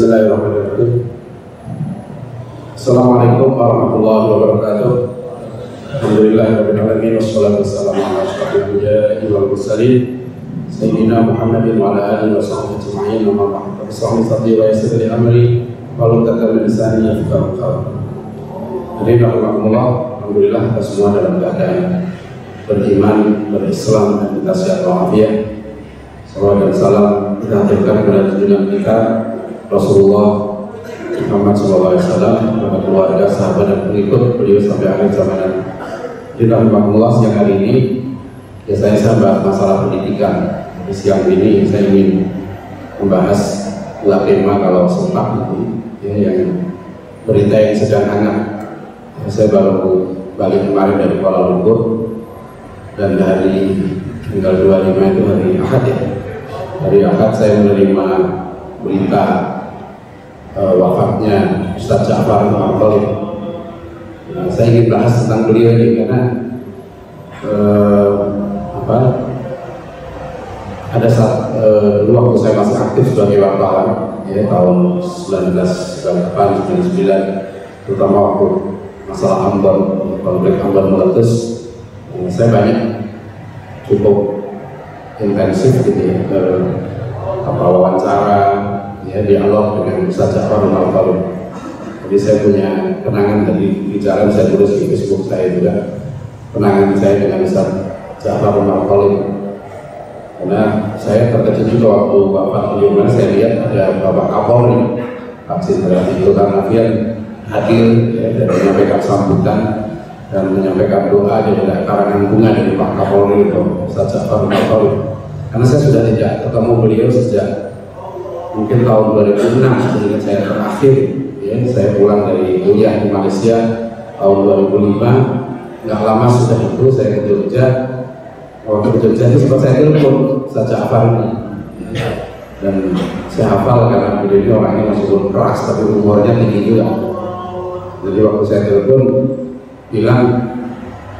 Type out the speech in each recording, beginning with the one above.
Bismillahirrahmanirrahim. Assalamualaikum warahmatullahi wabarakatuh. Alhamdulillahirrahmanirrahim. Wassalatu wassalamu ala asyrafil anbiya'i wal mursalin Sayyidina Muhammadin wa ala alihi wa sahbihi ajma'in. Amma ba'd. Bismillahirrahmanirrahim. Wa yassir li amri wa lutatan min lisani yafqahu qawli. Hadirin rahimakumullah, alhamdulillah kita semua dalam keadaan beriman, berislam, dan kita sehat walafiat. Salawat dan salam kita haturkan kepada junjungan kita Rasulullah Muhammad SAW, kepada keluarga, sahabat, dan pengikut beliau sampai akhir zaman. Di rahimahullah, siang hari ini biasanya saya bahas masalah pendidikan. Di siang ini saya ingin membahas dua tema kalau sempat ya, yang berita yang sedang hangat. Saya baru balik kemarin dari Kuala Lumpur, dan hari tanggal 25 itu hari Ahad ya. Hari Ahad saya menerima berita wafatnya Ustaz Ja'far Al-Talib. Saya ingin bahas tentang beliau ini karena ada saat dulu waktu saya masih aktif sebagai wartawan ya, tahun 1998-99, terutama waktu masalah Ambon, konflik Ambon meletus, saya banyak cukup intensif gitu ya, wawancara ya, dialog dengan Ustaz Ja'far Al-Talib. Jadi saya punya kenangan dari bicara, saya tulis di Facebook saya juga, kenangan saya dengan Ustaz Ja'far Al-Talib. Karena saya terkejut juga waktu Bapak beliau, saya lihat ada Bapak Kapolri, Pak Jenderal Tito Karnavian hadir ya, dan menyampaikan sambutan dan menyampaikan doa dan karangan bunga dari Pak Kapolri itu Ustaz Ja'far Al-Talib. Karena saya sudah tidak ketemu beliau sejak mungkin tahun 2006, ketika saya terakhir ya, saya pulang dari kuliah di Malaysia tahun 2005. Nggak lama sudah itu saya ke Jogja. Waktu ke Jogja itu sempat saya telepon Ustaz Ja'far ini ya, dan saya hafal karena beliau ini orangnya masih keras tapi umurnya tinggi juga. Jadi waktu saya telepon bilang,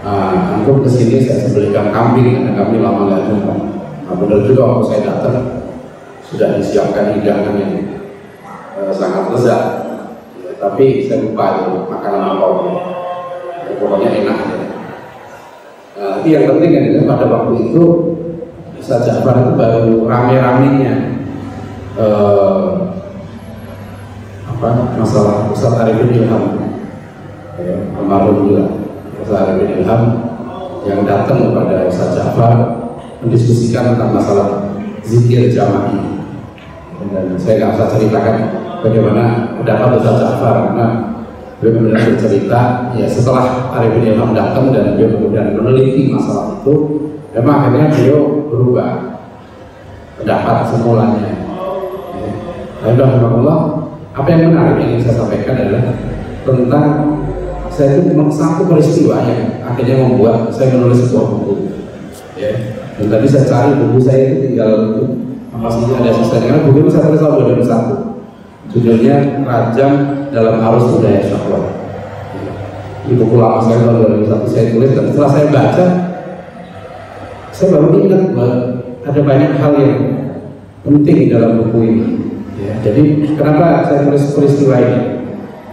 antum kesini saya belikan kambing karena kami lama nggak jumpa. Nah, benar juga waktu saya datang sudah disiapkan hidangan yang sangat lezat ya, tapi saya lupa itu makanan apa ya, pokoknya enak ya. Tapi yang penting adalah pada waktu itu Ustaz Ja'far itu baru rame-ramenya masalah Ustaz Arifin Ilham ya, almarhum juga Ustaz Arifin Ilham yang datang kepada Ustaz Ja'far mendiskusikan tentang masalah zikir jama'i. Dan saya nggak usah ceritakan bagaimana pendapat Ustaz Ja'far, karena beliau kemudian bercerita ya setelah Arifin Ilham datang dan beliau kemudian meneliti masalah itu, memang akhirnya beliau berubah pendapat semulanya. Alhamdulillah, apa yang menarik yang ingin saya sampaikan adalah tentang saya itu satu peristiwa yang akhirnya membuat saya menulis sebuah buku ya. Dan tadi saya cari buku saya itu tinggal masih ada sisanya. Buku itu saya tulis tahun 2001. Judulnya Rajam dalam Arus Budaya Syahwat. Ini buku lama saya tahun 2001 saya tulis, dan setelah saya baca, saya baru ingat bahwa ada banyak hal yang penting dalam buku ini. Ya, jadi kenapa saya tulis peristiwa ini?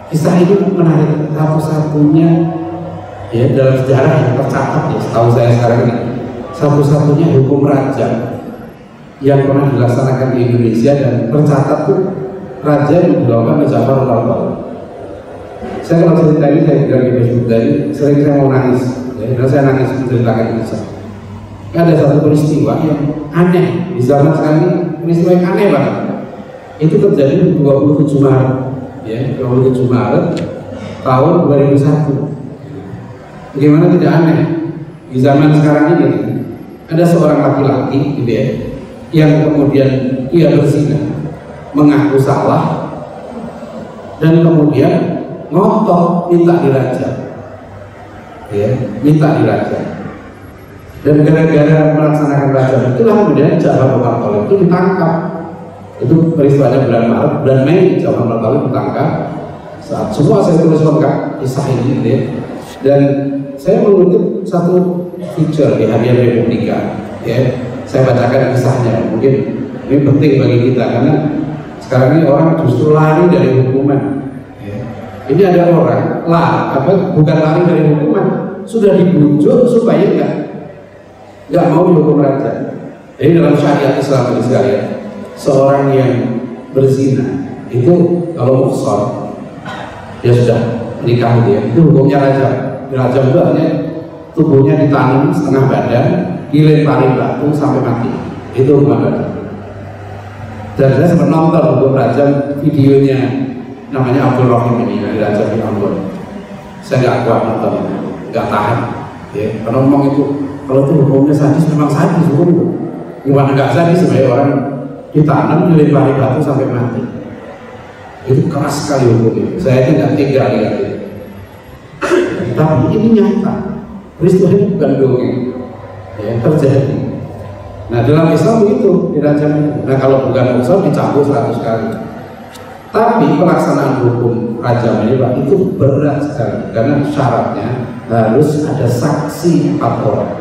Kisah ini menarik, satu-satunya ya dalam sejarah yang tercatat ya setahu saya sekarang ini, satu-satunya hukum rajam yang pernah dilaksanakan di Indonesia dan tercatat tuh rajam yang dilakukan oleh Ja'far Al-Talib. Saya kalau cerita ini saya bilang di Facebook tadi, sering saya mau nangis ya, karena saya nangis menceritakan kisah. Ada satu peristiwa yang aneh di zaman sekarang ini, peristiwa yang aneh banget. Itu terjadi di 27 Maret ya, 27 Maret tahun 2001. Bagaimana tidak aneh di zaman sekarang ini? Ada seorang laki-laki gitu ya, yang kemudian ia berzina, mengaku salah, dan kemudian ngotot minta dirajam ya, minta dirajam. Dan gara-gara melaksanakan rajam itulah kemudian Ja'far Al-Talib itu ditangkap. Itu peristiwanya bulan Maret, bulan Mei Ja'far Al-Talib ditangkap. Saat semua saya tulis lengkap kisah ini gitu ya. Dan saya mengutip satu feature di Hadiah Republika ya. Saya bacakan kisahnya, mungkin ini penting bagi kita karena Sekarang ini orang justru lari dari hukuman. Ini ada orang bukan lari dari hukuman, sudah dibujuk supaya nggak mau dihukum raja. Jadi dalam syariat Islam ini sekalian, seorang yang berzina itu kalau muhsan, dia sudah menikah dia, itu hukumnya rajam. Rajam itu artinya tubuhnya ditanam setengah badan, dilempari batu sampai mati. Itu hukuman rajam. Dan saya sempat nonton hukum rajam videonya, namanya Abdul Rahim ini dari Rajab di Ambon. Saya nggak kuat nonton itu, nggak tahan. Ya, karena ngomong itu, kalau itu hukumnya sadis, memang sadis hukum. Gimana nggak sadis sebagai orang ditanam dilempari batu sampai mati. Itu keras sekali hukumnya. Saya tidak tega lihat itu. Tapi ini nyata, peristiwa ini bukan dongeng, ya, terjadi. Nah dalam Islam begitu dirajam itu. Nah kalau bukan muhsan dicambuk 100 kali. Tapi pelaksanaan hukum rajam ini Pak itu berat sekali karena syaratnya harus ada saksi 4 orang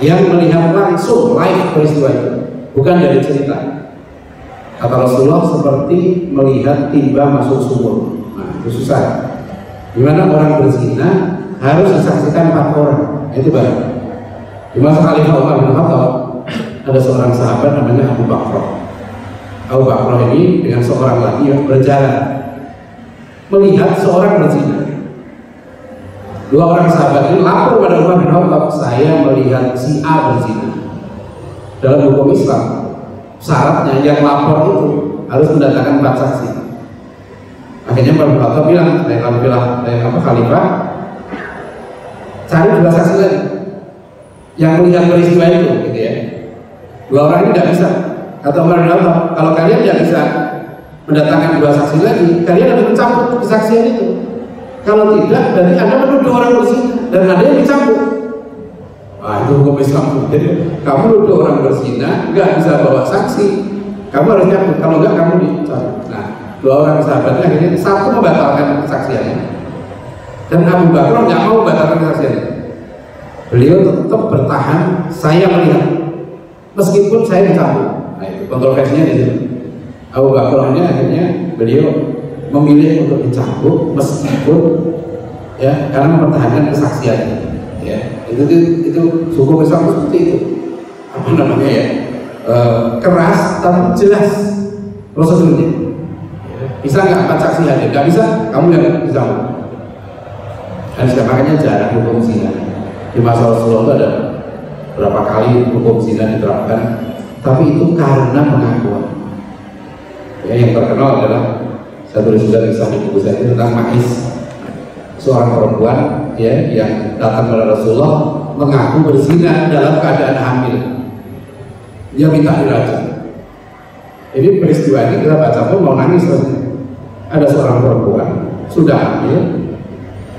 yang melihat langsung live peristiwa itu, bukan dari cerita. Kata Rasulullah seperti melihat timba masuk sumur. Nah itu susah. Gimana orang berzina harus disaksikan 4 orang. Itu baru. Di masa Khalifah Umar bin Khattab ada seorang sahabat namanya Abu Bakar. Abu Bakar ini dengan seorang lagi yang berjalan melihat seorang berzina. 2 orang sahabat ini lapor pada Umar bin Khattab, saya melihat si A berzina. Dalam hukum Islam syaratnya yang lapor itu harus mendatangkan 4 saksi. Akhirnya Umar bin Khattab bilang, Khalifah, cari 2 saksi lagi yang melihat peristiwa itu, gitu ya. 2 orang ini tidak bisa. Kata Umar bin Khattab, kalau kalian tidak bisa mendatangkan 2 saksi lagi, kalian harus mencabut kesaksian itu. Kalau tidak, berarti Anda menuduh orang berzina dan ada yang dicabut. Wah itu hukum Islam. Jadi kamu menuduh orang berzina, nggak bisa bawa saksi, kamu harus cabut. Kalau nggak, kamu dicabut. Nah 2 orang sahabatnya akhirnya satu membatalkan kesaksiannya, dan Abu Bakar nggak mau membatalkan kesaksiannya. Beliau tetap bertahan, saya melihat, meskipun saya dicabut. Nah itu kontroversinya di sini. Abu Bakar akhirnya beliau memilih untuk dicabut meskipun ya karena mempertahankan kesaksiannya. Ya itu hukum Islam seperti itu. Apa namanya ya? Keras tapi jelas prosedurnya. Bisa nggak 4 saksi hadir? Nggak bisa, kamu yang dicabut. Dan makanya jarang hukum zina. Di masa Rasulullah itu ada berapa kali hukum zina diterapkan, tapi itu karena pengakuan. Ya, yang terkenal adalah saya tulis juga kisah di buku saya tentang Ma'is, seorang perempuan ya yang datang kepada Rasulullah mengaku berzina dalam keadaan hamil. Dia minta dirajam. Ini peristiwa ini kita baca pun mau nangis rasanya. Ada seorang perempuan sudah hamil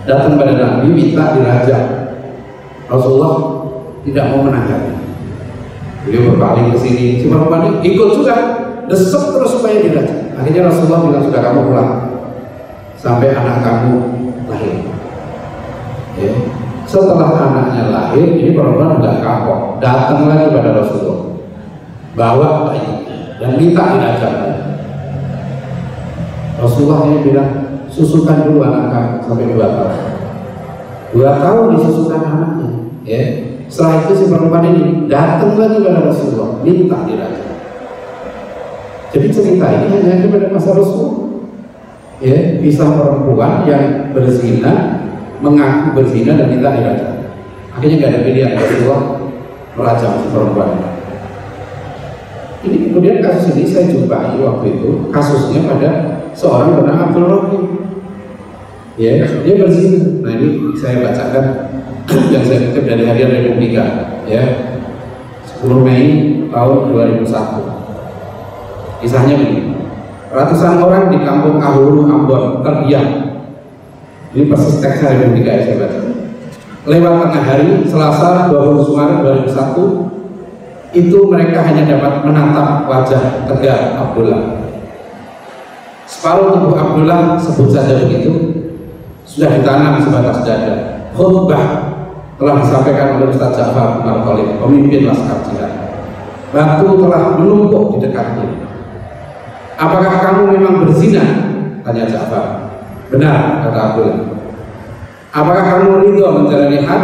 datang pada Nabi minta dirajam. Rasulullah tidak mau menanggapi. Beliau berpaling ke sini, si perempuan ini ikut juga, desek terus supaya dirajam. Akhirnya Rasulullah bilang, sudah kamu pulang sampai anak kamu lahir. Ya. Setelah anaknya lahir, ini perempuan udah kapok, datang lagi pada Rasulullah, bawa bayi dan minta dirajam. Rasulullah ini bilang, susukan dulu anak kamu sampai 2 tahun. 2 tahun disusukan anaknya. Ya. Setelah itu si perempuan ini datang lagi pada Rasulullah, minta dirajam. Jadi cerita ini hanya ada pada masa Rasul. Ya, kisah perempuan yang berzina, mengaku berzina dan minta dirajam. Akhirnya nggak ada pilihan, Rasulullah merajam si perempuan. Ini kemudian kasus ini saya jumpai waktu itu, kasusnya pada seorang bernama Abdul Rahim. Ya, dia berzina. Nah ini saya bacakan yang saya kutip dari Harian Republika, ya, 10 Mei tahun 2001. Kisahnya begini, ratusan orang di kampung Ahuru, Ambon terdiam. Ini persis teks Republika yang saya baca. Lewat tengah hari, Selasa 20 Maret 2001, itu mereka hanya dapat menatap wajah tegar Abdullah. Separuh tubuh Abdullah, sebut saja begitu, sudah ditanam sebatas dada. Khutbah telah disampaikan oleh Ustaz Ja'far Umar Khalid, pemimpin Laskar Jihad. Batu telah menumpuk di dekatnya. apakah kamu memang berzina? Tanya Ja'far. Benar, kata Abdullah. Apakah kamu ridho menjalani had?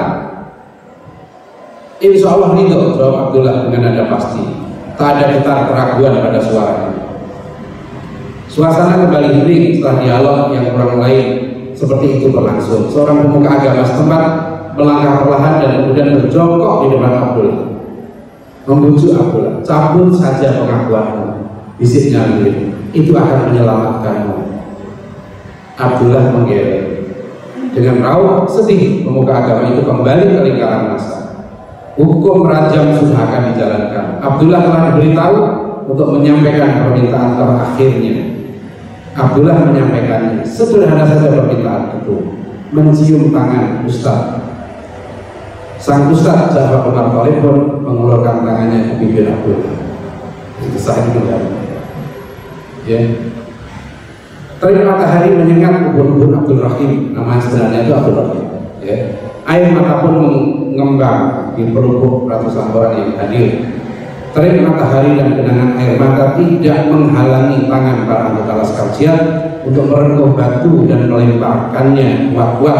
Insya Allah ridho, jawab Abdullah dengan nada pasti. Tak ada getar keraguan pada suaranya. Suasana kembali hening setelah dialog yang kurang lain seperti itu berlangsung. Seorang pemuka agama setempat melangkah perlahan dan kemudian berjongkok di depan Abdullah, membujuk Abdullah. Cabut saja pengakuanmu, bisiknya Amir, itu akan menyelamatkanmu. Abdullah menggeleng. Dengan raut sedih, pemuka agama itu kembali ke lingkaran massa. Hukum rajam sudah akan dijalankan. Abdullah telah diberitahu untuk menyampaikan permintaan terakhirnya. Abdullah menyampaikannya. Sederhana saja permintaan itu, mencium tangan Ustaz. Sang Ustaz Ja'far bin Abi Thalib pun mengulurkan tangannya ke bibir Abdullah. Itu sah itu. Ya. Terik matahari menyengat ubun-ubun Abdul Rahim, nama sebenarnya itu Abdul Rahim. Ya. Air mata pun mengembang di perubuk ratusan orang yang hadir. Terik matahari dan genangan air mata tidak menghalangi tangan para anggota Laskar Jihad untuk merengkuh batu dan melemparkannya kuat-kuat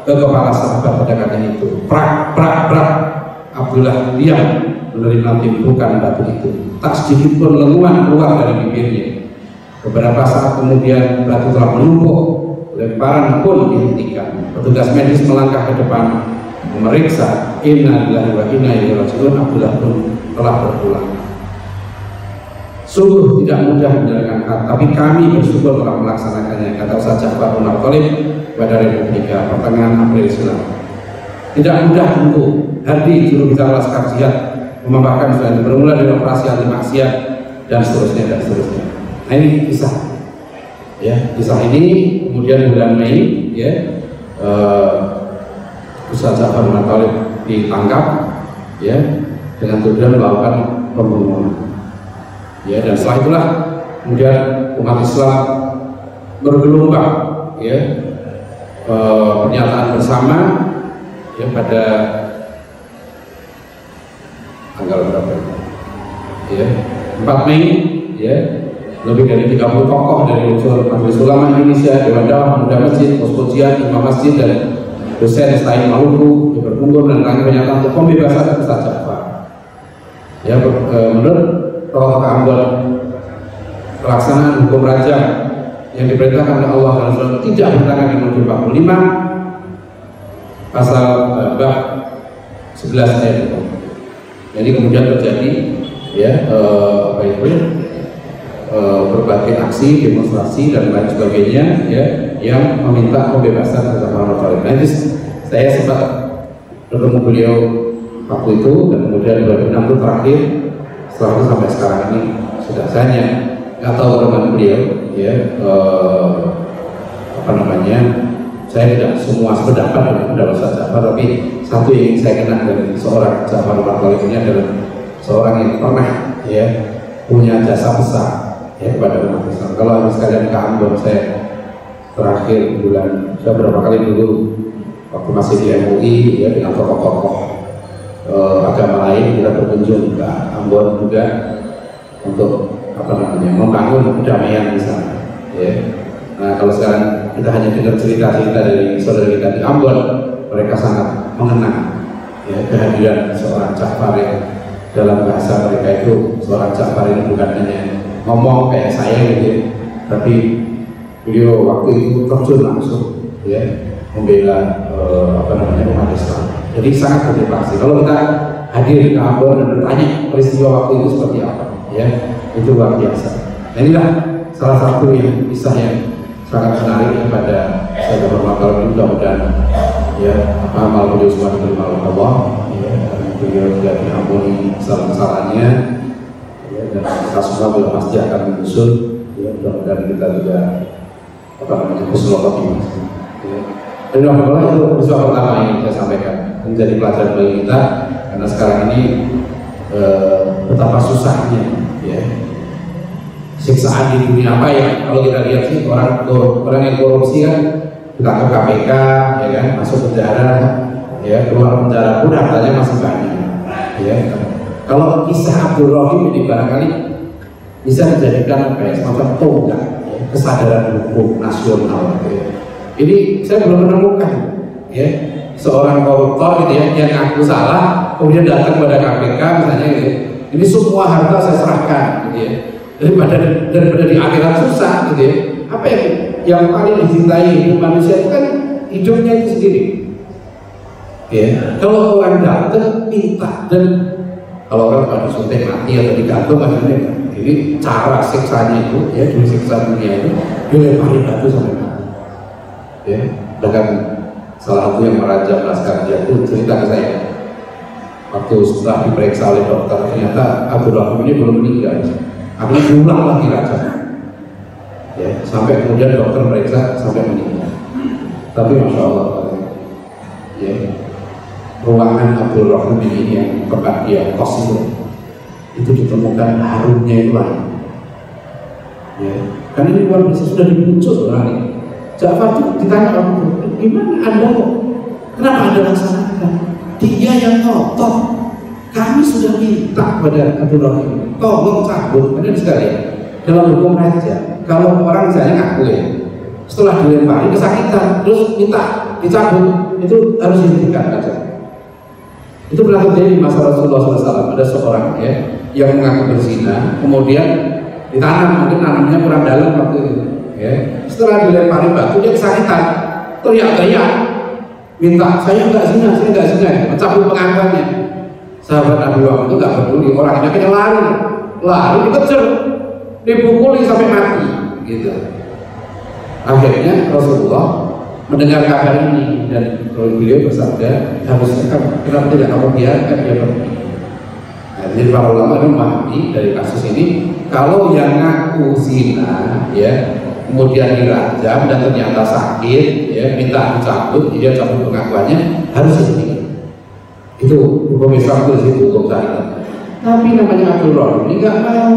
ke kepala sahabat pedangnya itu. Prak, prak, prak. Abdullah diam menerima timbukan batu itu. Tak sedikit pun lenguan keluar dari bibirnya. Beberapa saat kemudian batu telah menumpuk, lemparan pun dihentikan. Petugas medis melangkah ke depan memeriksa. Inna lillahi wa inna ilaihi raji'un. Abdullah pun telah berpulang. Sungguh tidak mudah menjalankan had, tapi kami bersyukur telah melaksanakannya, kata Ustaz Ja'far bin Abi Thalib pada Republika pertengahan April silam. Tidak mudah tentu. Hardi, juru bicara Laskar Jihad, memaparkan sudah bermula dari operasi anti maksiat dan seterusnya dan seterusnya. Nah, ini kisah, ya, kisah ini kemudian bulan Mei, ya, Ustaz Ja'far bin Abi Thalib ditangkap, ya, dengan tujuan melakukan pembunuhan, ya, dan setelah itulah kemudian umat Islam bergelombang, ya, pernyataan bersama, ya, pada tanggal berapa, ya, 4 Mei, ya. Lebih dari 30 tokoh dari unsur Majelis Ulama Indonesia, Dewan Dakwah Pemuda Masjid, Posko Jihad, Imam Masjid, dan dosen STAI Maluku yang berkumpul dan rangka pernyataan untuk pembebasan Ustaz Ja'far. Ya, menurut tokoh Ambon, pelaksanaan hukum rajam yang diperintahkan oleh Allah dan Rasul tidak bertentangan dengan Undang 45 pasal bab 11 ayat 1. Jadi kemudian terjadi, ya, apa itu? Berbagai aksi, demonstrasi dan lain sebagainya, ya, yang meminta pembebasan Ustaz Ja'far bin Abi Thalib. Nanti saya sempat bertemu beliau waktu itu dan kemudian 2006 itu terakhir. Setelah itu sampai sekarang ini sudah saya nggak tahu teman beliau, ya, apa namanya, saya tidak semua sependapat dengan pendapat Ustaz Ja'far, tapi satu yang saya kenal dari seorang Ja'far bin Abi Thalib ini adalah seorang yang pernah, ya, punya jasa besar, ya, kepada umat Islam. Kalau habis sekalian ke Ambon, saya terakhir bulan, saya berapa kali dulu waktu masih di MUI, ya, dengan tokoh-tokoh agama lain kita berkunjung ke Ambon juga untuk apa namanya, membangun kedamaian di sana, ya. Nah, kalau sekarang kita hanya dengar cerita-cerita dari saudara kita di Ambon, mereka sangat mengenang, ya, kehadiran seorang Ja'far yang dalam bahasa mereka itu, seorang Ja'far ini bukan hanya ngomong kayak saya gitu, tapi beliau waktu itu terjun langsung, ya, membela apa namanya, umat Islam. Jadi sangat berterima. Kalau kita hadir ke Ambon dan bertanya peristiwa waktu itu seperti apa, ya, itu luar biasa. Nah, inilah salah satu yang kisah yang sangat menarik pada saya bermakal. Mudah-mudahan, ya, apa amal beliau semua diterima oleh Allah, ya, dan beliau tidak diampuni kesalahan-kesalahannya, ya, dan kasusnya beliau pasti akan menyusul, ya. Mudah-mudahan kita juga apa namanya, husnul khotimah, ya. Dan alhamdulillah itu peristiwa pertama yang saya sampaikan menjadi pelajaran bagi kita, karena sekarang ini betapa susahnya, ya, siksaan di dunia apa ya. Kalau kita lihat sih orang yang korupsi kan ditangkap KPK, ya kan, masuk penjara, ya, keluar penjara pun hartanya masih banyak, ya. Kalau kisah Abdul Rahim ini barangkali bisa dijadikan apa ya, semacam tonggak ya, kesadaran hukum nasional gitu ya. Ini saya belum menemukan ya seorang koruptor gitu ya yang ngaku salah kemudian datang pada KPK misalnya gitu. Ini semua harta saya serahkan gitu ya. Daripada di akhirat susah gitu ya. Apa yang paling dicintai hidup manusia itu kan hidupnya itu sendiri. Ya, kalau orang datang minta dan kalau orang pada suntik mati atau digantung maksudnya, jadi cara siksanya itu ya disiksa dunia itu dilempari batu sampai mati. Ya, bahkan salah satu yang merajam Laskar Jatuh cerita ke saya waktu setelah diperiksa oleh dokter ternyata Abdul Rahim ini belum meninggal. Akhirnya diulang lagi rajam. Ya, sampai kemudian dokter periksa sampai meninggal. Tapi masya Allah, ya. Ruangan Abdul Rahim ini yang tempat dia kos itu ditemukan harumnya itu lain. Ya, karena ini luar biasa sudah dibujuk orang ini. Ja'far itu ditanya orang itu, gimana Anda kok? Kenapa Anda laksanakan? Dia yang ngotot. Kami sudah minta pada Abdul Rahim, tolong cabut. Karena sekali dalam hukum raja, kalau orang misalnya ngaku ya, setelah dilempari kesakitan, terus minta dicabut, itu harus dihentikan aja. Itu berlaku di masa Rasulullah SAW. Ada seorang ya yang mengaku berzina, kemudian ditanam, mungkin nanamnya kurang dalam waktu itu. Ya. Setelah dilempari batu dia kesakitan, teriak-teriak, minta saya nggak zina, mencabut pengakuannya. Sahabat Nabi Muhammad itu nggak peduli, orangnya akhirnya lari dikejar, dipukuli sampai mati, gitu. Akhirnya Rasulullah mendengar kabar ini dan beliau bersabda harusnya kenapa tidak kamu biarkan dia pergi. Nah, jadi para ulama memahami dari kasus ini kalau yang ngaku zina ya kemudian dirajam dan ternyata sakit ya minta dicabut dia cabut pengakuannya harus ini. Itu hukum Islam itu situ hukum syariat. Tapi namanya Abdul Rahim ini nggak mau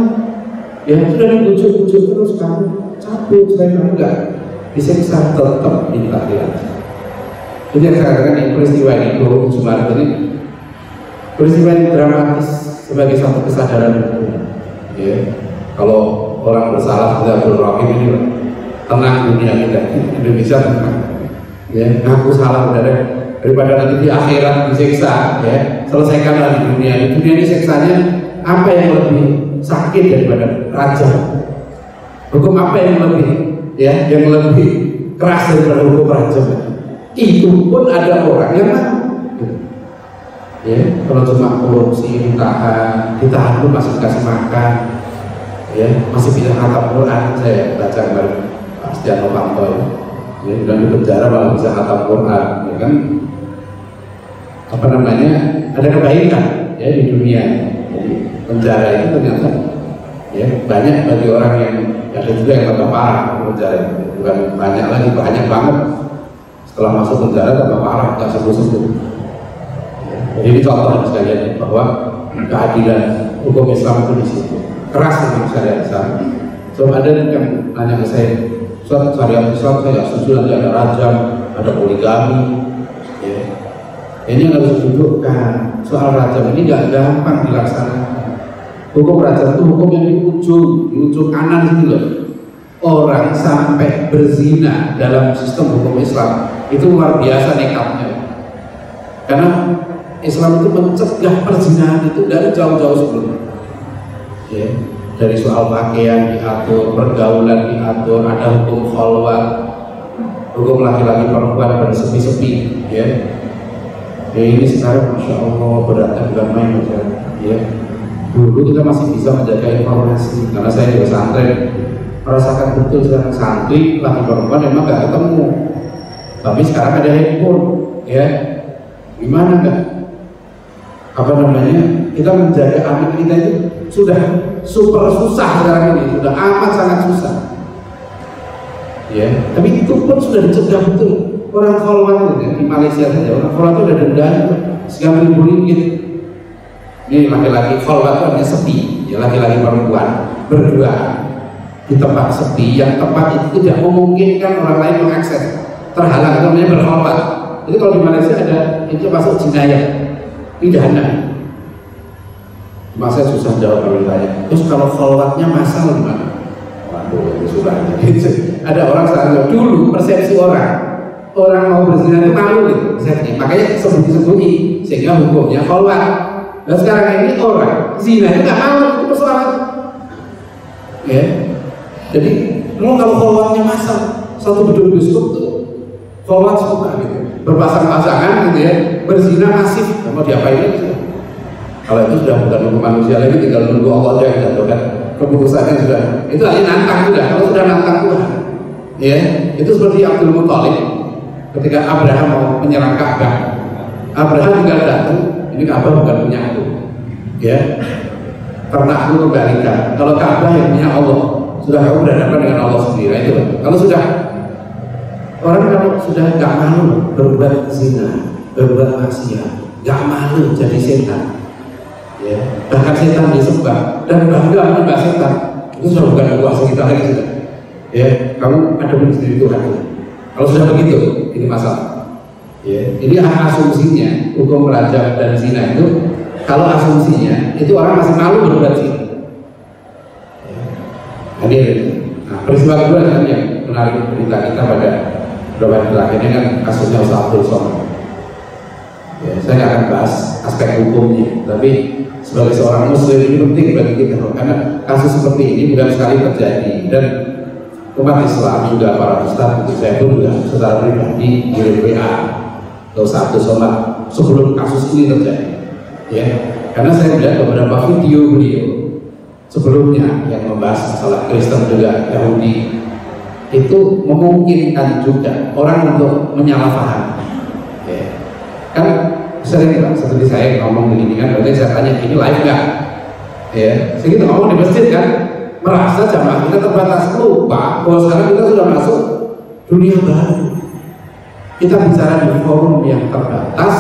ya sudah dibujuk-bujuk terus kamu cabut supaya kamu nggak disiksa tetap minta dirajam. Jadi yang saya katakan ini peristiwa ini Guru Sumarto ini peristiwa yang dramatis sebagai satu kesadaran hukum. Ya, kalau orang bersalah seperti Abdul Rahim ini tenang dunia kita Indonesia tenang. Ya, ngaku salah daripada nanti di akhirat disiksa. Ya, selesaikanlah di dunia. Di dunia ini siksanya apa yang lebih sakit daripada raja? Hukum apa yang lebih ya yang lebih keras daripada hukum rajam? Itu pun ada orang yang ya kalau cuma korupsi ditahan pun masih dikasih makan ya masih bisa khatam Quran. Saya baca kemarin Pak Setia Novanto ya dan di penjara malah bisa khatam Quran ya kan apa namanya ada kebaikan ya di dunia. Jadi penjara itu ternyata ya banyak bagi orang yang ada juga yang tambah parah penjara itu bukan banyak lagi banyak banget setelah masuk penjara tambah parah nggak sembuh-sembuh. Jadi ini contoh sekalian bahwa keadilan hukum Islam itu di situ keras dengan syariat Islam. So ada yang nanya ke saya, Ustaz syariat Islam saya nggak setuju nanti ada rajam, ada poligami. Ya. Ini harus didudukkan soal rajam ini nggak gampang dilaksanakan. Hukum rajam itu hukum yang di ujung kanan gitu loh. Orang sampai berzina dalam sistem hukum Islam itu luar biasa nekatnya. Karena Islam itu mencegah perzinahan itu dari jauh-jauh sebelumnya. Ya, dari soal pakaian diatur, pergaulan diatur, ada hukum khalwat, hukum laki-laki perempuan bersepi-sepi. Ya, ini sekarang masya Allah beratnya bukan main ya. Dulu kita masih bisa menjaga informasi karena saya juga santri merasakan betul sekarang santri laki perempuan memang nggak ketemu. Tapi sekarang ada handphone, ya gimana nggak? Apa namanya? Kita menjaga anak kita itu sudah super susah sekarang ini, sudah amat sangat susah. Ya, tapi itu pun sudah dicegah betul. Orang khalwat ya, di Malaysia saja orang khalwat itu ada dendanya Rp9.000. Ini laki-laki khalwat itu hanya sepi, ya laki-laki perempuan berdua di tempat sepi yang tempat itu tidak memungkinkan orang lain mengakses, terhalang namanya berkhalwat. Jadi kalau di Malaysia ada itu masuk jinayah pidana. Masa susah jawab kalau ditanya. Terus kalau kholwatnya masal gimana? Waduh, itu susah. Ada orang salah dulu persepsi orang mau berzina itu malu gitu, persepsi. Makanya sembunyi-sembunyi sehingga hukumnya kholwat. Dan sekarang ini orang zina itu nggak malu, itu persoalan. Ya, jadi kalau kholwatnya masal, satu beduk biskut tuh kholwat semua gitu, berpasang-pasangan gitu ya, berzina masif, mau diapain aja? Kalau itu sudah bukan hukum manusia lagi, tinggal nunggu Allah yang jatuhkan keputusannya sudah. Itu hanya nantang sudah. Kalau sudah nantang Tuhan, ya itu seperti Abdul Muthalib ketika Abraham mau menyerang Ka'bah. Abraham tinggal datang, ini Ka'bah bukan punya aku, ya karena aku kembalikan. Kalau Ka'bah yang punya Allah, sudah kamu berhadapan dengan Allah sendiri. Itu kalau sudah orang kalau sudah nggak malu berbuat zina, berbuat maksiat, nggak malu jadi setan. Ya, bahkan setan disembah dan bangga menyembah setan, itu sudah bukan kuasa kita lagi sudah. Ya, kamu ada sendiri Tuhan. Kalau sudah begitu, ini masalah. Ya, ini asumsinya hukum rajam dan zina itu. Kalau asumsinya itu orang masih malu berbuat zina. Ya. Nah, peristiwa kedua yang menarik berita kita pada beberapa hari terakhir ini kan kasusnya Ustaz Abdul Somad. Ya, saya nggak akan bahas aspek hukumnya, tapi sebagai seorang muslim ini penting bagi kita karena kasus seperti ini bukan sekali terjadi dan umat Islam juga para ustaz, saya pun juga secara pribadi kirim WA ke Ustaz Abdul Somad sebelum kasus ini terjadi, ya karena saya melihat beberapa video beliau sebelumnya yang membahas masalah Kristen juga Yahudi itu memungkinkan juga orang untuk menyalahpaham, ya. Kan sering kan seperti saya ngomong begini kan, berarti saya tanya ini live nggak? Ya, saya kita ngomong di masjid kan, merasa jamaah kita terbatas, lupa bahwa sekarang kita sudah masuk dunia baru. Kita bicara di forum yang terbatas,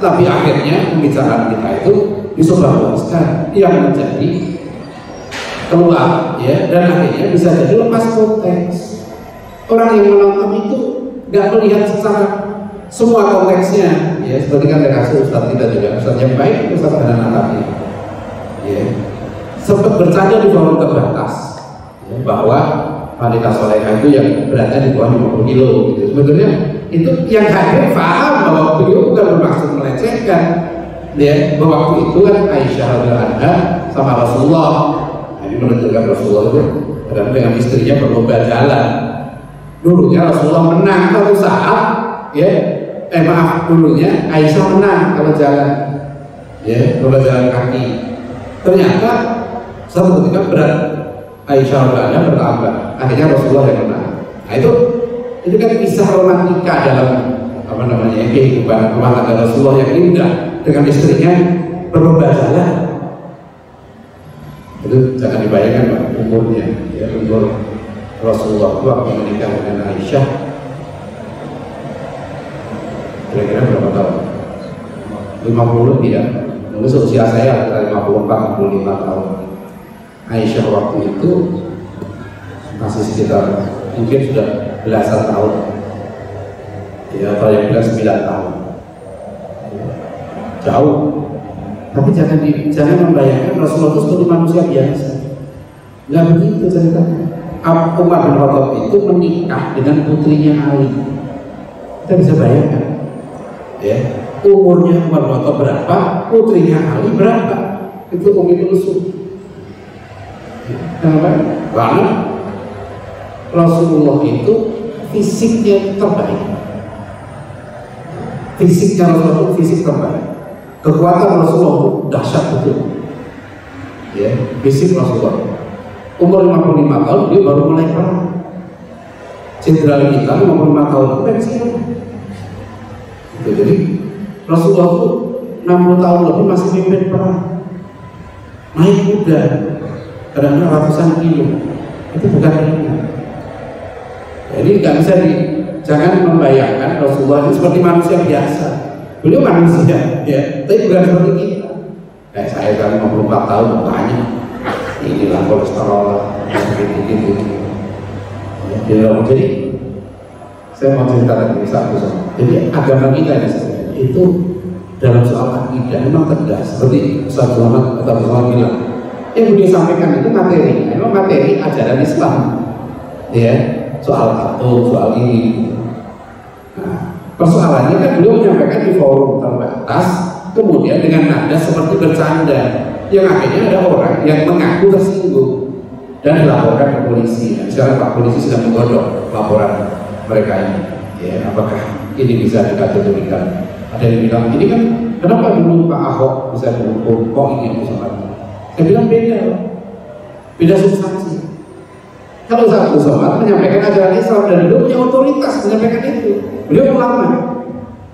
tapi akhirnya pembicaraan kita itu disebarluaskan yang menjadi keluar, ya, dan akhirnya bisa jadi lepas konteks. Orang yang menonton itu nggak melihat secara semua konteksnya, ya seperti kan ada kasus Ustaz kita juga, Ustaz yang baik, Ustaz Hanan Atafi, ya sempat bercanda di forum terbatas, ya, bahwa wanita soleha itu yang beratnya di bawah 50 kilo, gitu. Sebetulnya itu yang hadir paham bahwa beliau bukan bermaksud melecehkan, ya bahwa waktu itu kan Aisyah radhiyallahu anha sama Rasulullah, nah, ini menunjukkan Rasulullah itu dengan istrinya berlomba jalan. Dulunya Rasulullah menang satu saat, ya. Dulunya Aisyah menang kalau jalan, ya kalau jalan kaki. Ternyata satu ketika berat Aisyah bertambah, akhirnya Rasulullah yang menang. Nah itu kan kisah romantika dalam apa namanya kehidupan rumah tangga Rasulullah yang indah dengan istrinya berlomba jalan. Itu jangan dibayangkan Pak, umurnya, ya umur Rasulullah waktu menikah dengan Aisyah kira-kira berapa tahun? 50 lebih ya. Mungkin seusia saya antara 54-55 tahun. Aisyah waktu itu masih sekitar mungkin sudah belasan tahun, ya atau yang bilang 9 tahun, jauh. Tapi jangan membayangkan Rasulullah itu seperti manusia biasa. Nggak begitu ceritanya. Umar bin Khattab itu menikah dengan putrinya Ali. Kita bisa bayangkan, ya umurnya Umar bin Khattab berapa, putrinya Ali berapa, itu Umi Kulsum. Kenapa? Karena Rasulullah itu fisiknya terbaik. Fisiknya Rasulullah itu fisik terbaik. Kekuatan Rasulullah itu dahsyat betul. Ya, fisik Rasulullah. Umur 55 tahun dia baru mulai perang. Jenderal kita 55 tahun itu pensiun. Jadi Rasulullah itu 60 tahun lebih masih mimpin perang. Naik kuda, kadang-kadang ratusan kilo. Itu bukan ringan. Jadi nggak bisa jangan membayangkan Rasulullah itu seperti manusia biasa. Beliau manusia, ya, tapi bukan seperti kita. Kayak saya kan 54 tahun bertanya, inilah kolesterol, gitu. Jadi saya mau cerita tadi satu. Jadi agama kita itu dalam soal akidah memang tegas, seperti Ustaz Muhammad atau Muhammad bilang, yang beliau sampaikan itu materi, memang materi ajaran Islam, ya, soal atom, soal ini. Nah, persoalannya kan beliau menyampaikan di forum terbatas, kemudian dengan nada seperti bercanda, yang akhirnya ada orang yang mengaku tersinggung dan dilaporkan ke polisi. Nah, sekarang Pak Polisi sedang menggodok laporan mereka ini. Ya, apakah ini bisa dikategorikan? Ada yang bilang, ini kan kenapa dulu Pak Ahok bisa dihukum, kok ini yang bisa mati? Saya bilang beda substansi. Kalau Ustaz Somad menyampaikan ajaran Islam dan beliau punya otoritas menyampaikan itu, beliau ulama,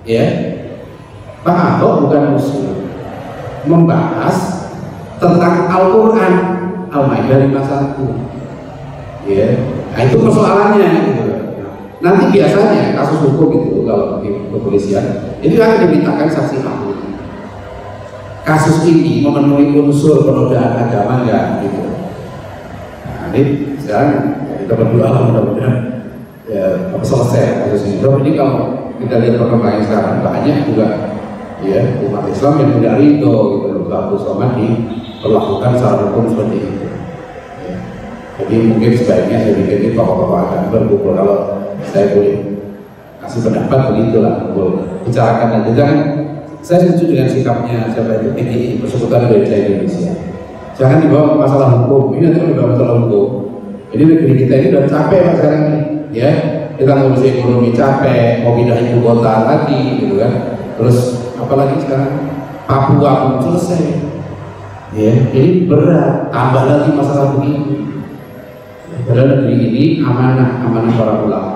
ya. Pak Ahok bukan musuh, membahas tentang Al-Quran, Al-Maidah 51, ya. Nah, itu persoalannya, gitu. Nanti biasanya kasus hukum itu kalau di kepolisian itu akan dimintakan saksi ahli. Kasus ini memenuhi unsur penodaan agama enggak, gitu. Nah, ini sekarang kita berdoa mudah-mudahan ya, selesai kasus ini. Tapi ini kalau kita lihat perkembangan sekarang banyak juga ya umat Islam yang tidak ridho gitu loh, Abu Somad diperlakukan secara hukum seperti itu. Ya. Jadi mungkin sebaiknya saya pikir ini tokoh-tokoh akan berkumpul. Kalau saya boleh kasih pendapat begitulah, boleh bicarakan nanti. Jangan, saya setuju dengan sikapnya siapa itu PGI, Persekutuan Gereja Indonesia. Jangan dibawa ke masalah hukum. Ini nanti dibawa masalah hukum. Jadi negeri kita ini udah capek Pak sekarang ini, ya. Kita ngurusi ekonomi capek, mau pindah ibu kota lagi, gitu kan. Terus apalagi sekarang Papua belum selesai, ya. Jadi berat, tambah lagi masalah begini. Padahal negeri ini amanah para ulama.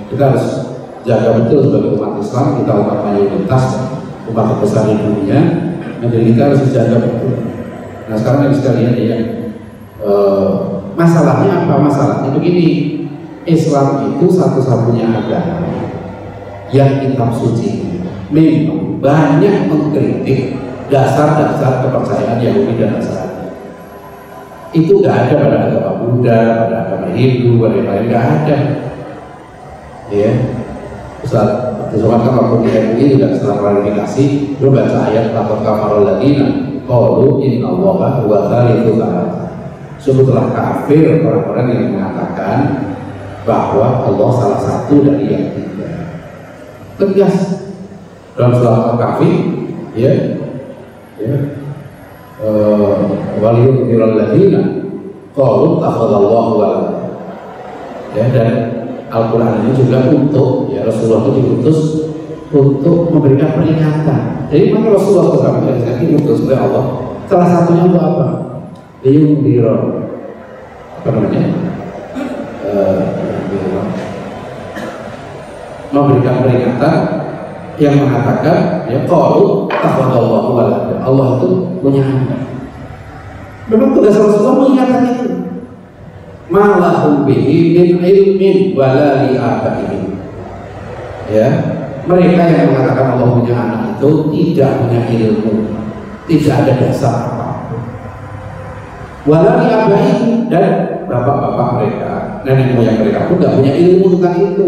Kita harus jaga betul sebagai umat Islam, kita umat mayoritas, umat terbesar di dunia, jadi kita harus jaga betul. Nah sekarang yang sekalian ya, masalahnya apa? Masalahnya begini, Islam itu satu-satunya agama yang kitab suci memang banyak mengkritik dasar-dasar kepercayaan Yahudi dan Nasrani. Itu nggak ada pada agama Buddha, pada agama Hindu, pada yang lain nggak ada. Ya, Ustaz Somad kan waktu di MUI juga setelah klarifikasi, lu baca ayat takut kafarul ladina qalu innallaha huwa thalithu tsalatsa. Sungguh kafir orang-orang yang mengatakan bahwa Allah salah satu dari yang tiga. Tegas dalam surah Al-Kahfi, ya, waliyudzirul ladina qalu takhadallahu walad. Ya, dan Al-Quran ini juga untuk, ya, Rasulullah itu diutus untuk memberikan peringatan. Jadi maka Rasulullah SAW diutus oleh Allah. Salah satunya untuk apa? Liyundzira, apa namanya? Memberikan peringatan yang mengatakan, ya, qalu takhadallahu walad. Allah itu punya anak. Memang tugas Rasulullah mengingatkan itu. Malahum bihi min ilmin wala li abaihim. Ya, mereka yang mengatakan Allah punya anak itu tidak punya ilmu, tidak ada dasar apapun. Wala li abaihim, dan bapak-bapak mereka, nenek moyang mereka pun tidak punya ilmu tentang itu.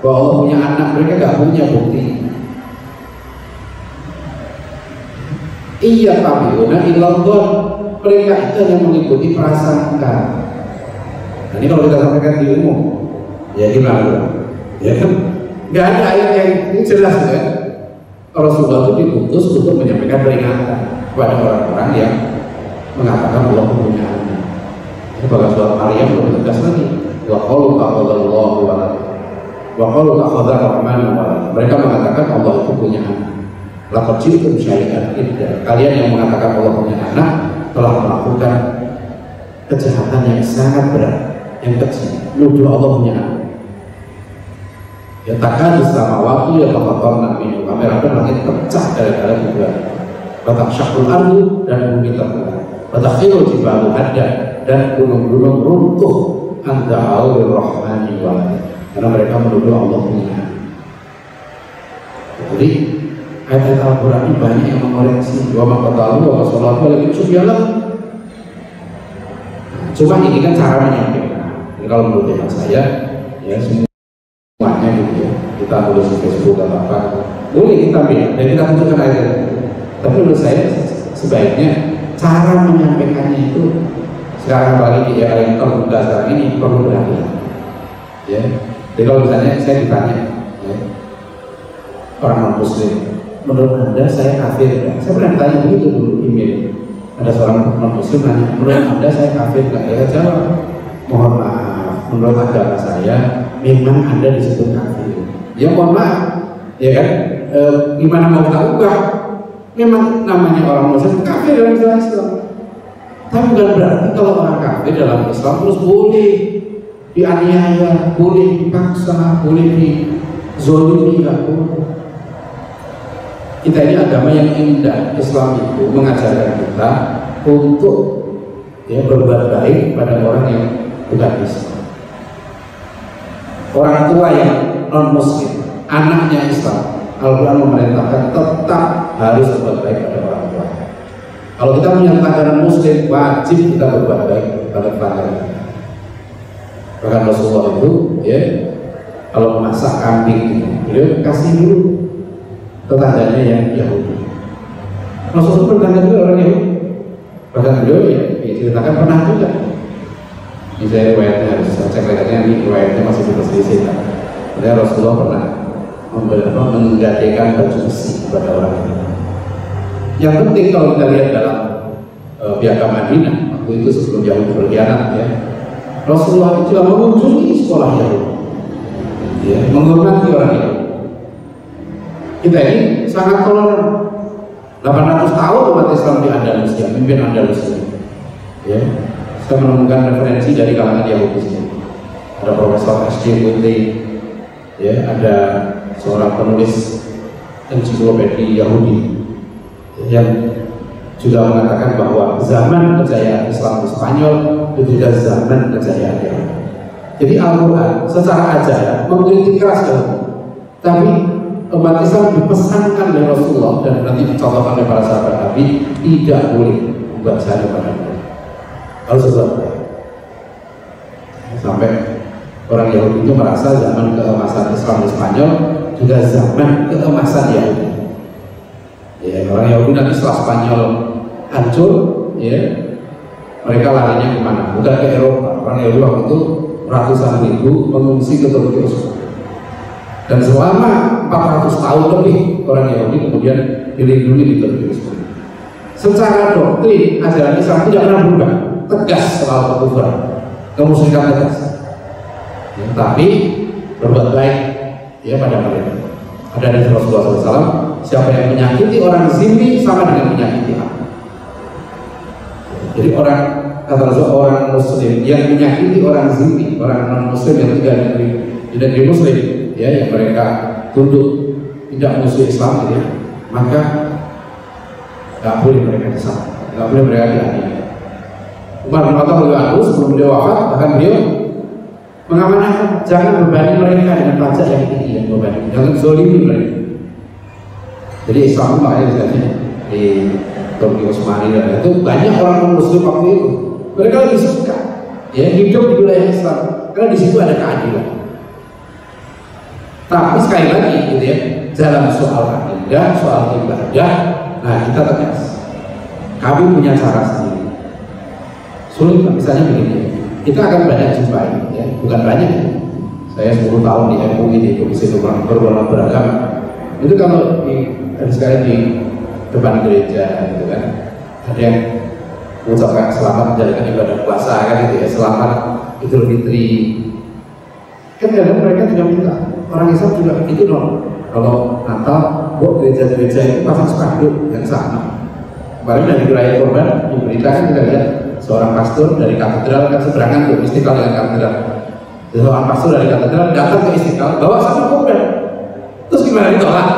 Bahwa Allah punya anak, mereka tidak punya bukti. Iya tabiuna illallah, mereka itu yang mengikuti prasangka. Nah, ini kalau kita sampaikan di umum, ya gimana? Ya kan, nggak ada ayat yang ini jelas kan? Rasulullah itu diutus untuk menyampaikan peringatan kepada orang-orang yang mengatakan Allah punya anak. Ini pada surat Maryam lebih tegas lagi. Wa qalu takhadallahu walad, wa qalu takhadar rahmanu walad. Mereka mengatakan Allah itu punya anak. Laqad ji'tum syai'an idda. Kalian yang mengatakan Allah punya anak telah melakukan kejahatan yang sangat berat, yang kecil, nuduh Allah punya anak. Ya takkan sama waktu ya tafatorna minum, hampir langit pecah gara-gara juga. Batak syakul ardu dan bumi terbelah. Batak khilul jibalu hadda, dan gunung-gunung runtuh anta'au birrahmani walad, karena mereka menuduh Allah punya anak. Jadi ayat-ayat Al-Quran ini banyak yang mengoreksi. Wa maqatalu wa salatu alaihi subyalah. Cuma ini kan cara menyampaikan. Jadi kalau menurut hemat saya, ya semuanya gitu ya. Kita tulis di Facebook atau apa, boleh kita bela dan kita tunjukkan ayat. Tapi menurut saya sebaiknya cara menyampaikannya itu sekarang apalagi di era yang terbuka sekarang ini perlu berhati. Ya, jadi kalau misalnya saya ditanya, ya, orang non muslim, menurut Anda saya kafir nggak? Saya pernah ditanya begitu dulu email. Ada seorang non muslim nanya, menurut Anda saya kafir nggak? Ya jawab, mohon maaf, menurut agama saya memang Anda disebut kafir. Ya mohon maaf, ya kan? Gimana mau kita ubah? Memang namanya orang muslim kafir dalam Islam. Tapi bukan berarti kalau orang kafir dalam Islam terus boleh dianiaya, boleh dipaksa, boleh dizolimi, nggak boleh. Kita ini agama yang indah. Islam itu mengajarkan kita untuk ya, berbuat baik pada orang yang bukan Islam. Orang tua yang non muslim, anaknya Islam, Al-Quran memerintahkan tetap harus berbuat baik pada orang tua. Kalau kita punya tanggapan muslim, wajib kita berbuat baik pada tetangga. Bahkan Rasulullah itu, ya, kalau memasak kambing, beliau kasih dulu tetangganya yang Yahudi. Rasulullah bertanya juga orang Yahudi. Bahkan beliau ya diceritakan pernah juga. Ini saya riwayatnya harus cek riwayatnya, ini riwayatnya masih berselisih. Karena Rasulullah pernah menggadaikan baju besi kepada orang ini. Yang penting kalau kita lihat dalam Piagam Madinah, waktu itu sebelum Yahudi berkhianat, ya, Rasulullah itu juga mengunjungi sekolah Yahudi, ya, menghormati orang Yahudi. Kita ini sangat toleran. 800 tahun umat Islam di Andalusia, mimpin Andalusia. Ya, saya menemukan referensi dari kalangan Yahudi sini. Ada Profesor S.J. ya, ada seorang penulis ensiklopedia Yahudi yang juga mengatakan bahwa zaman kejayaan Islam di Spanyol itu juga zaman kejayaan Yahudi. Jadi Al-Quran secara ajaran mengkritik keras Yahudi, tapi umat Islam dipesankan oleh Rasulullah dan nanti dicontohkan oleh para sahabat Nabi tidak boleh membuat saya pada mereka. Harus berbuat baik. Sampai orang Yahudi itu merasa zaman keemasan Islam di Spanyol juga zaman keemasan Yahudi. Ya, orang Yahudi nanti setelah Spanyol hancur, ya, mereka larinya kemana? Bukan ke Eropa. Orang Yahudi waktu itu ratusan ribu mengungsi ke Turki Osman. Dan selama 400 tahun lebih orang Yahudi kemudian dilindungi di Turki Osman. Secara doktrin ajaran Islam tidak pernah berubah, tegas soal kekufuran, kemusyrikan tegas. Ya, tapi berbuat baik ya pada mereka. Ada dari Rasulullah SAW, siapa yang menyakiti orang zimmi sama dengan menyakiti aku. Jadi orang, kata Rasulullah, orang muslim yang menyakiti orang zimmi, orang non muslim yang tinggal di negeri muslim, ya, yang mereka tunduk tidak musuh Islam, ya, maka nggak boleh mereka disana, nggak boleh mereka dianiaya. Umar bin Khattab radhiyallahu anhu sebelum beliau wafat, bahkan beliau mengamanahkan jangan bebani mereka dengan pajak yang tinggi, yang bebani, jangan zolimi mereka. Jadi Islam makanya misalnya di Turki Osmani dan itu banyak orang muslim waktu itu mereka lebih suka ya hidup di wilayah Islam karena di situ ada keadilan. Tapi sekali lagi gitu ya, dalam soal akidah, soal ibadah, nah kita tegas. Kami punya cara sendiri. Sulit misalnya begini, kita akan banyak jumpai, ya, bukan banyak. Saya 10 tahun di MUI di Komisi Beragama Beragama. Itu kalau sekali di depan gereja, gitu kan, ada yang mengucapkan selamat menjalankan ibadah puasa, kan gitu ya, selamat Idul Fitri. Kan kadang mereka juga minta orang Islam juga itu dong. Kalau Natal, buat gereja-gereja itu pasang spanduk yang sama. Kemarin dari Geraya Korban di berita kan kita lihat seorang pastor dari katedral kan seberangan tuh Istiqlal dengan katedral. Seorang pastor dari katedral datang ke Istiqlal bawa spanduk korban. Terus gimana ditolak?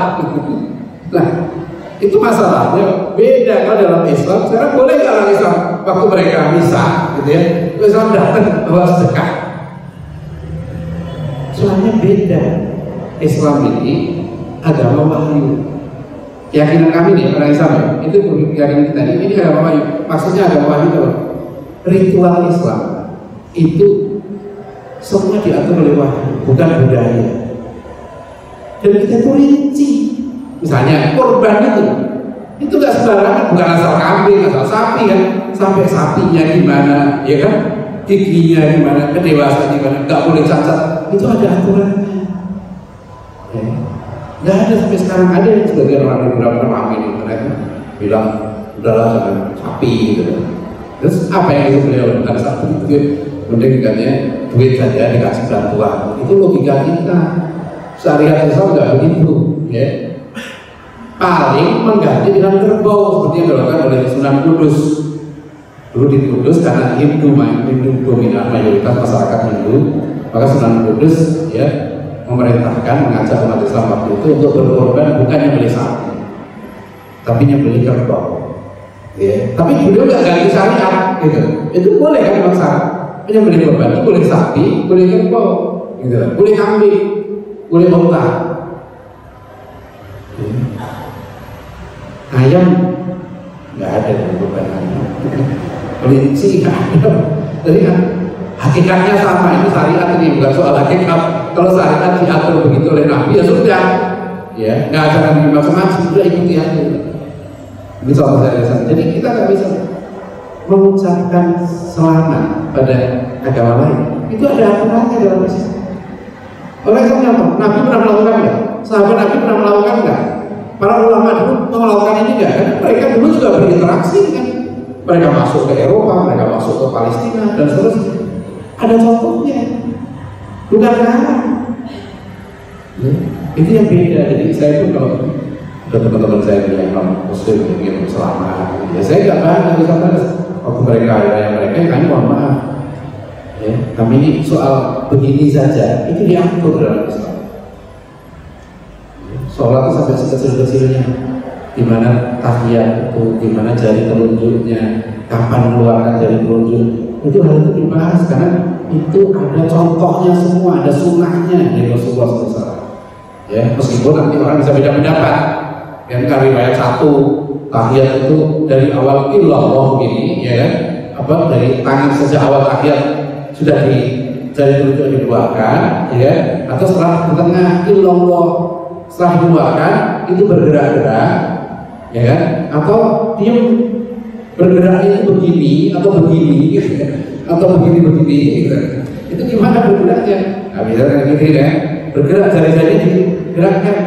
Nah, itu masalahnya beda. Kalau dalam Islam sekarang boleh nggak orang Islam waktu mereka misa, gitu ya, Islam datang bawa sedekah. Soalnya beda. Islam ini agama wahyu. Keyakinan kami nih orang Islam ya, itu keyakinan kita ini agama wahyu. Maksudnya agama wahyu itu ritual Islam itu semua diatur oleh wahyu, bukan budaya. Dan kita itu rinci Misalnya korban itu nggak sembarangan, bukan asal kambing, asal sapi kan, sampai sapinya gimana, ya kan, giginya gimana, kedewasaan gimana, nggak boleh cacat, itu ada aturannya. Ya. Nggak ada sampai sekarang. Ada yang sebagian orang di beberapa ramai di internet bilang udahlah jangan sapi gitu. Terus apa yang itu beliau bukan sapi itu, mending katanya duit saja dikasih bantuan. Itu logika kita. Syariat Islam nggak begitu, ya. Paling mengganti dengan kerbau seperti yang dilakukan oleh Sunan Kudus. Dulu di Kudus karena Hindu dominan, mayoritas masyarakat Hindu, maka Sunan Kudus ya memerintahkan, mengajak umat Islam waktu itu untuk berkorban bukan nyembelih sapi, tapi nyembelih kerbau. Ya. Tapi beliau nggak ganti syariat, gitu. Itu boleh kan bangsa? Menyembelih korban itu boleh sapi, boleh kerbau, gitu. Boleh kambing, boleh unta. Ya. Ayam nggak ada korban ayam. Kelinci nggak ada. Jadi kan hakikatnya sama, itu syariat ini bukan soal hakikat. Kalau syariat diatur begitu oleh Nabi ya sudah, ya nggak ada Nabi macam-macam, sudah ikuti aja. Ini soal syariat. Jadi kita nggak bisa mengucapkan selamat pada agama lain. Itu ada aturannya dalam Islam. Oleh karena Nabi pernah melakukan nggak? Sahabat Nabi pernah melakukan nggak? Para ulama dulu melakukan ini nggak? Kan mereka dulu juga berinteraksi kan. Mereka masuk ke Eropa, mereka masuk ke Palestina dan seterusnya. Ada contohnya, bukan larang. Ya, itu yang beda. Jadi saya pun kalau teman-teman saya yang non Muslim ingin selamat, ya saya nggak bangga sama waktu mereka yang kami mohon maaf. Ya, kami ini soal begini saja itu diatur dalam Islam. Sholat itu sampai sekecil-kecilnya, di mana tahiyat itu, di mana jari telunjuknya, kapan mengeluarkan jari telunjuk, itu hal itu dibahas karena itu ada contohnya semua, ada sunnahnya dari Rasulullah SAW. Ya, meskipun nanti orang bisa beda pendapat. Kan riwayat satu tahiyat itu dari awal illallah gini, ya kan? Apa dari tangan sejak awal tahiyat sudah di jari telunjuk dikeluarkan, ya kan? Atau setelah tengah illallah setelah dikeluarkan itu bergerak-gerak, ya kan? Atau diam bergeraknya itu begini atau begini, gitu ya? Atau begini gitu. Itu gimana bergeraknya? Nah, misalnya kayak gini kan, bergerak jari-jari digerakkan.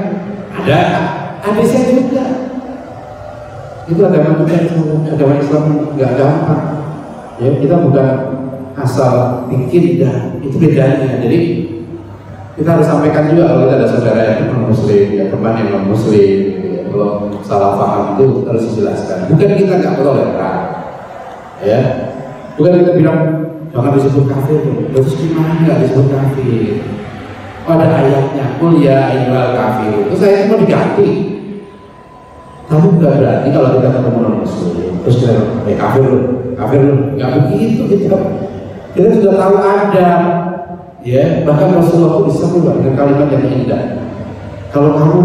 Ada hadisnya juga. Itu agama kita, agama Islam nggak gampang. Ya, kita bukan asal bikin dah, itu bedanya. Jadi kita harus sampaikan juga kalau kita ada saudara yang non Muslim, ya teman yang non Muslim, ya, kalau salah paham itu harus dijelaskan. Bukan kita nggak toleran, ya. Bukan kita bilang jangan disebut kafir, terus gimana nggak disebut kafir? Oh, ada ayatnya, qul ya ayyuhal kafirun. Terus ayatnya mau diganti. Tapi bukan berarti kalau kita ketemu non Muslim, terus kita kafir lu, nggak begitu kita sudah tahu ada. Ya, bahkan Rasulullah itu disebut dengan kalimat yang indah. Kalau kamu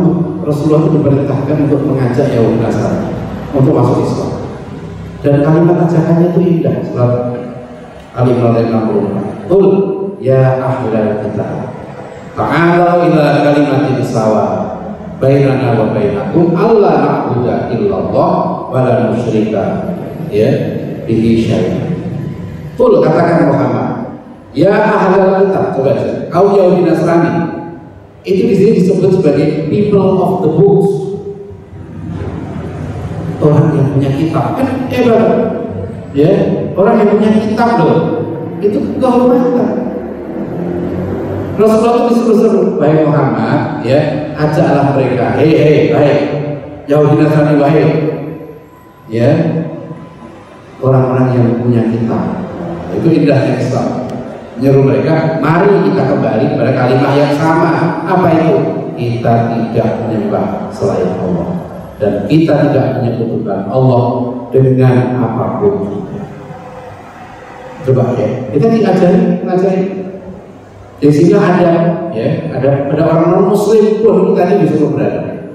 Rasulullah itu diperintahkan untuk mengajak Yahudi Nasrani untuk masuk Islam, dan kalimat ajakannya itu indah. Surat Al-Imran ayat 64. Qul ya ahlal kitab ta'alau ila kalimatin sawa bainana wa bainakum alla na'budu illallah wa la nusyrika ya bihi syai'an. Qul katakan Muhammad, ya ahlal kitab, coba aja, kaum Yahudi Nasrani, itu di sini disebut sebagai people of the books, orang yang punya kitab, kan ya, orang yang punya kitab loh, itu kehormatan. Rasulullah itu disuruh baik Muhammad, ya, ajaklah mereka, hei, baik, Yahudi Nasrani baik, ya, orang-orang yang punya kitab, itu indahnya Islam. Menyeru mereka, mari kita kembali kepada kalimat yang sama. Apa itu? Kita tidak menyembah selain Allah, dan kita tidak menyekutukan Allah dengan apapun. Coba ya, kita ngajari. Di sini ada, ya, ada orang non Muslim pun kita ini disuruh berada.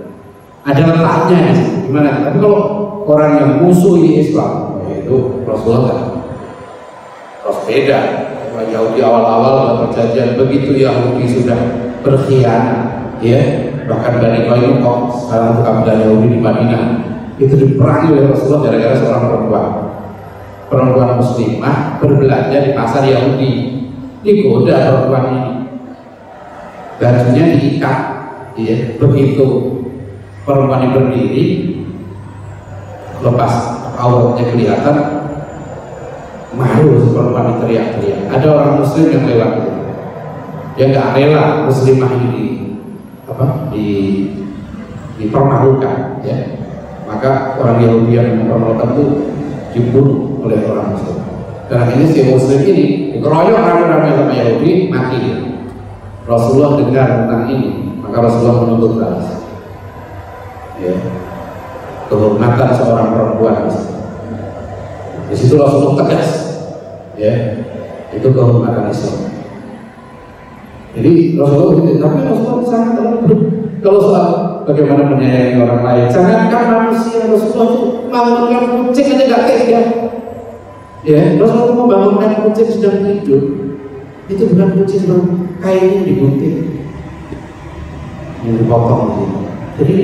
Ada letaknya di sini. Gimana? Tapi kalau orang yang musuh ini Islam, itu Rasulullah terus beda. Yahudi awal-awal perjanjian begitu Yahudi sudah berkhianat, ya bahkan Bani Qainuqa sekarang itu kabilah Yahudi di Madinah itu diperangi oleh Rasulullah gara-gara seorang perempuan muslimah berbelanja di pasar Yahudi. Digoda perempuan ini, bajunya diikat, ya. Begitu perempuan ini berdiri, lepas auratnya kelihatan, malu perempuan ini teriak-teriak. Ada orang muslim yang lewat, dia nggak rela muslimah ini dipermalukan, ya. Maka orang Yahudi yang mempermalukan itu dibunuh oleh orang muslim. Dan akhirnya si muslim ini dikeroyok ramai-ramai sama Yahudi, mati. Rasulullah dengar tentang ini, maka Rasulullah menuntut balas. Ya, kehormatan seorang perempuan. Di situ Rasulullah tegas, ya, itu kehormatan Islam. Jadi Rasulullah itu, tapi Rasulullah sangat lembut. Kalau soal bagaimana menyayangi orang lain, jangankan manusia, Rasulullah itu membangunkan kucing aja gak tega. Ya, Rasulullah membangunkan kucing sedang tidur, itu bukan kucing bang, kainnya digunting, yang dipotong gitu. Jadi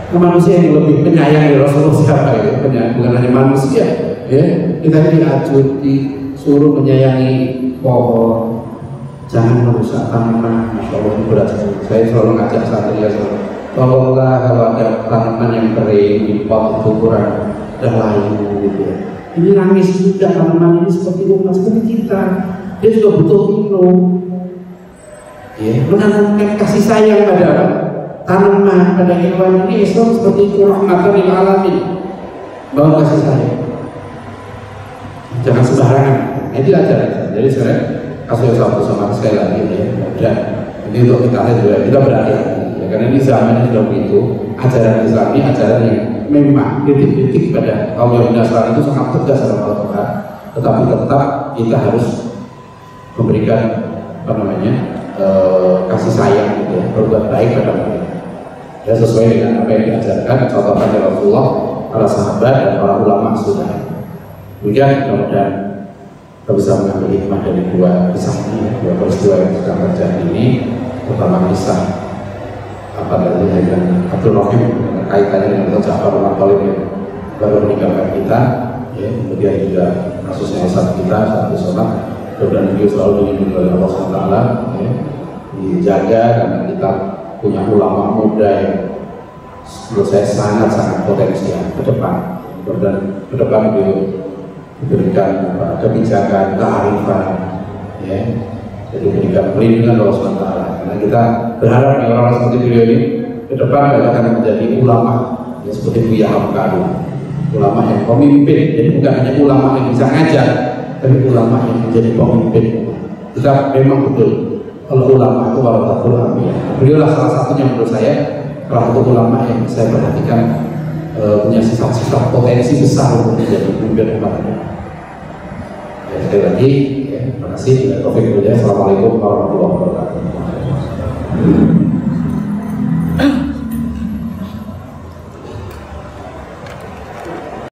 manusia yang lebih menyayangi Rasulullah siapa ya? Bukan hanya manusia, ya. Kita diatur, disuruh menyayangi pohon, jangan merusak tanaman. Masya Allah, berat. Saya selalu ngajak santri ya, tolonglah kalau ada tanaman yang kering di pot itu kurang dan layu gitu ya. Ini nangis juga, tanaman ini seperti rumah, seperti kita, dia juga butuh minum, ya. Menanamkan kasih sayang pada tanaman, pada hewan ini. Islam seperti itu, rahmatan lil alamin, bawa kasih sayang, jangan sembarangan. Itu ajaran. Jadi saya kasih satu sama sekali lagi ya, dan ini untuk kita juga kita berhati-hati ya, karena ini zaman sudah begitu. Ajaran Islam ini ajaran yang memang kritik-kritik pada kaum Yahudi Nasrani itu sangat tegas dalam Al-Quran, tetapi tetap kita harus memberikan kasih sayang gitu ya, berbuat baik pada mereka ya, sesuai dengan apa yang diajarkan contohnya oleh Rasulullah, para sahabat dan para ulama sudah. Kemudian mudah-mudahan kita bisa mengambil hikmah dari dua kisah ini, dua peristiwa yang sedang terjadi ini, terutama kisah dengan Abdul Rahim, kaitannya dengan Ja'far bin Abi Thalib yang baru meninggalkan kita, ya. Kemudian juga kasusnya Ustaz kita saat sholat, dan beliau selalu dilindungi oleh Allah SWT, ya. Dijaga karena kita punya ulama muda yang menurut saya sangat-sangat potensial ke depan. Dan ke depan beliau diberikan kebijakan, kearifan, ya. Jadi berikan perlindungan Allah SWT. Karena kita berharap orang seperti beliau ini ke depan akan menjadi ulama, ya, seperti Buya Hamka, ulama yang pemimpin. Jadi bukan hanya ulama yang bisa ngajar, tapi ulama yang menjadi pemimpin. Kita memang betul, kalau ulama itu warathatul anbiya. Beliau lah salah satunya menurut saya, salah satu ulama yang saya perhatikan punya sifat-sifat potensi besar untuk menjadi pemimpin umat ini. Ya, sekali lagi, ya, terima kasih. Assalamualaikum warahmatullahi wabarakatuh.